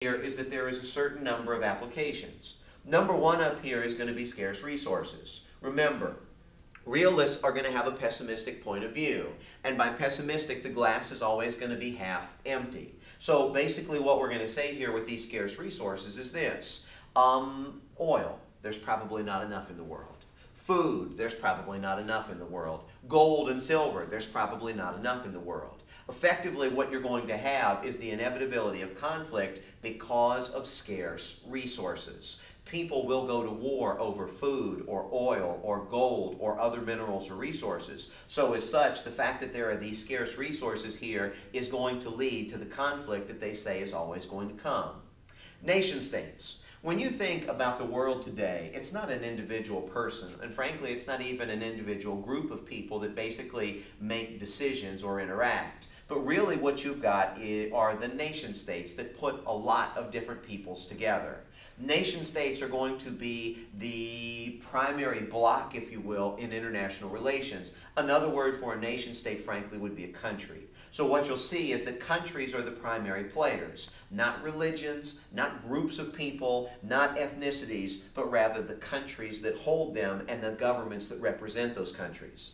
here is that there is a certain number of applications. Number one up here is going to be scarce resources. Remember, realists are going to have a pessimistic point of view. And by pessimistic, the glass is always going to be half empty. So basically what we're going to say here with these scarce resources is this. Oil, there's probably not enough in the world. Food, there's probably not enough in the world. Gold and silver, there's probably not enough in the world. Effectively, what you're going to have is the inevitability of conflict because of scarce resources. People will go to war over food or oil or gold or other minerals or resources. So as such, the fact that there are these scarce resources here is going to lead to the conflict that they say is always going to come. Nation states. When you think about the world today, it's not an individual person, and frankly, it's not even an individual group of people that basically make decisions or interact. But really what you've got are the nation states that put a lot of different peoples together. Nation states are going to be the primary block, if you will, in international relations. Another word for a nation state, frankly, would be a country. So what you'll see is that countries are the primary players, not religions, not groups of people, not ethnicities, but rather the countries that hold them and the governments that represent those countries.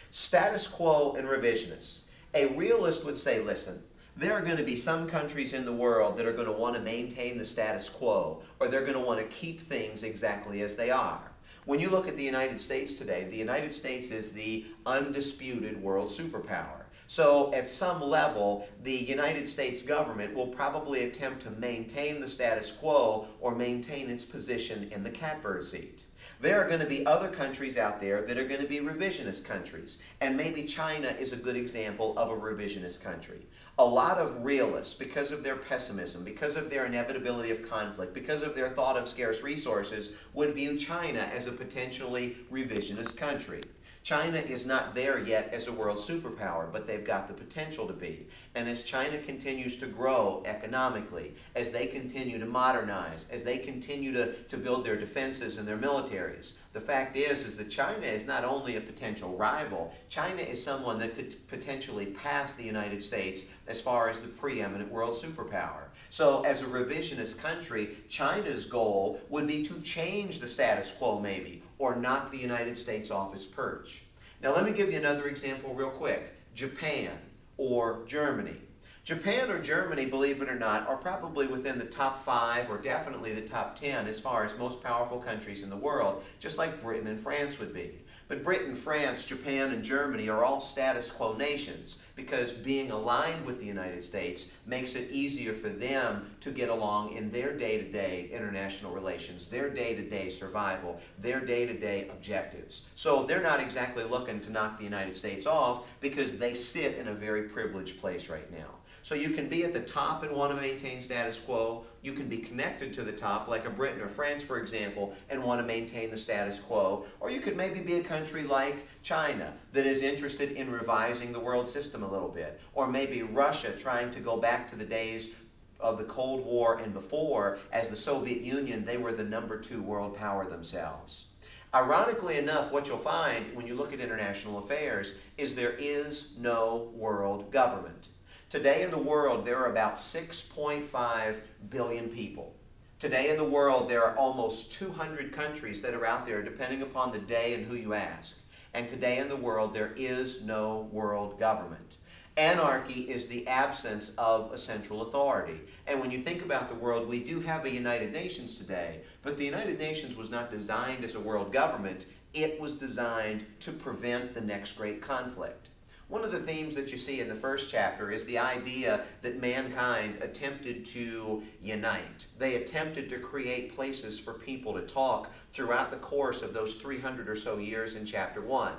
Status quo and revisionists. A realist would say, listen, there are going to be some countries in the world that are going to want to maintain the status quo, or they're going to want to keep things exactly as they are. When you look at the United States today, the United States is the undisputed world superpower. So at some level, the United States government will probably attempt to maintain the status quo or maintain its position in the catbird seat. There are going to be other countries out there that are going to be revisionist countries, and maybe China is a good example of a revisionist country. A lot of realists, because of their pessimism, because of their inevitability of conflict, because of their thought of scarce resources, would view China as a potentially revisionist country. China is not there yet as a world superpower, but they've got the potential to be. And as China continues to grow economically, as they continue to modernize, as they continue to build their defenses and their militaries, the fact is that China is not only a potential rival, China is someone that could potentially pass the United States as far as the preeminent world superpower. So as a revisionist country, China's goal would be to change the status quo maybe, or knock the United States off its perch. Now let me give you another example real quick. Japan or Germany. Japan or Germany, believe it or not, are probably within the top 5 or definitely the top 10 as far as most powerful countries in the world, just like Britain and France would be. But Britain, France, Japan, and Germany are all status quo nations because being aligned with the United States makes it easier for them to get along in their day-to-day international relations, their day-to-day survival, their day-to-day objectives. So they're not exactly looking to knock the United States off because they sit in a very privileged place right now. So you can be at the top and want to maintain status quo. You can be connected to the top, like a Britain or France, for example, and want to maintain the status quo. Or you could maybe be a country like China that is interested in revising the world system a little bit. Or maybe Russia trying to go back to the days of the Cold War and before. As the Soviet Union, they were the #2 world power themselves. Ironically enough, what you'll find when you look at international affairs is there is no world government. Today in the world, there are about 6.5 billion people. Today in the world, there are almost 200 countries that are out there, depending upon the day and who you ask. And today in the world, there is no world government. Anarchy is the absence of a central authority. And when you think about the world, we do have a United Nations today, but the United Nations was not designed as a world government. It was designed to prevent the next great conflict. One of the themes that you see in the first chapter is the idea that mankind attempted to unite. They attempted to create places for people to talk throughout the course of those 300 or so years in chapter 1.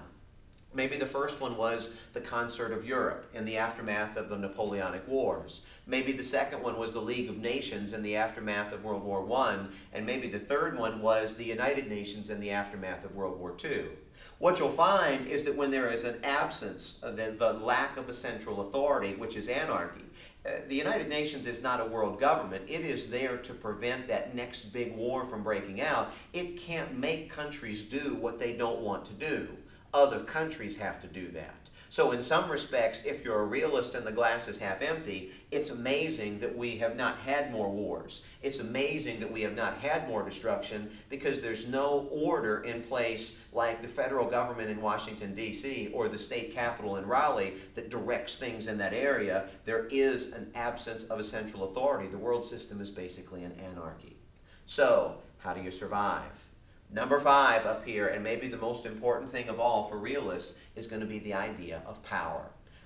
Maybe the first one was the Concert of Europe in the aftermath of the Napoleonic Wars. Maybe the second one was the League of Nations in the aftermath of World War I. And maybe the third one was the United Nations in the aftermath of World War II. What you'll find is that when there is an absence, the lack of a central authority, which is anarchy, the United Nations is not a world government. It is there to prevent that next big war from breaking out. It can't make countries do what they don't want to do. Other countries have to do that. So in some respects, if you're a realist and the glass is half empty, it's amazing that we have not had more wars. It's amazing that we have not had more destruction because there's no order in place like the federal government in Washington, D.C. or the state capitol in Raleigh that directs things in that area. There is an absence of a central authority. The world system is basically an anarchy. So, how do you survive? Number 5 up here, and maybe the most important thing of all for realists, is going to be the idea of power.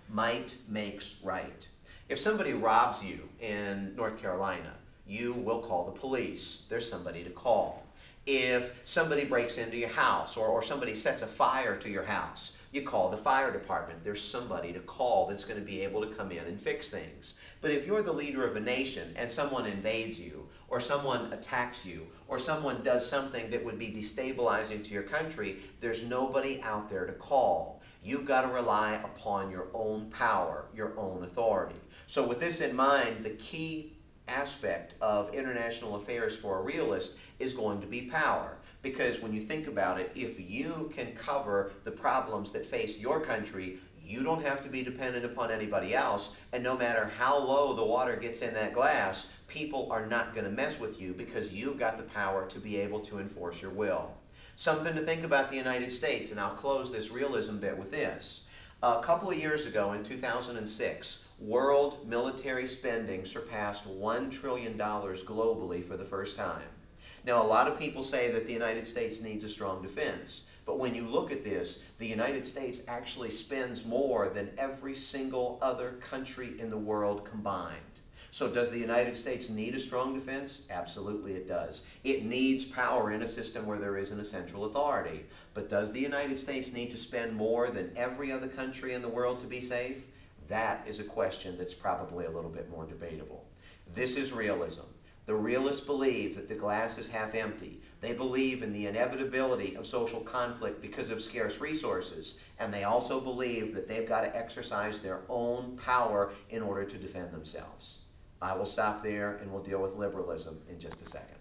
Might makes right. If somebody robs you in North Carolina, you will call the police. There's somebody to call. If somebody breaks into your house or somebody sets a fire to your house, you call the fire department. There's somebody to call that's going to be able to come in and fix things. But if you're the leader of a nation and someone invades you, or someone attacks you, or someone does something that would be destabilizing to your country, there's nobody out there to call. You've got to rely upon your own power, your own authority. So with this in mind, the key aspect of international affairs for a realist is going to be power. Because when you think about it, if you can cover the problems that face your country, you don't have to be dependent upon anybody else, and no matter how low the water gets in that glass, people are not going to mess with you because you've got the power to be able to enforce your will. Something to think about the United States, and I'll close this realism bit with this. A couple of years ago, in 2006, world military spending surpassed $1 trillion globally for the first time. Now, a lot of people say that the United States needs a strong defense, but when you look at this, the United States actually spends more than every single other country in the world combined. So does the United States need a strong defense? Absolutely it does. It needs power in a system where there isn't a central authority. But does the United States need to spend more than every other country in the world to be safe? That is a question that's probably a little bit more debatable. This is realism. The realists believe that the glass is half empty. They believe in the inevitability of social conflict because of scarce resources, and they also believe that they've got to exercise their own power in order to defend themselves. I will stop there and we'll deal with liberalism in just a second.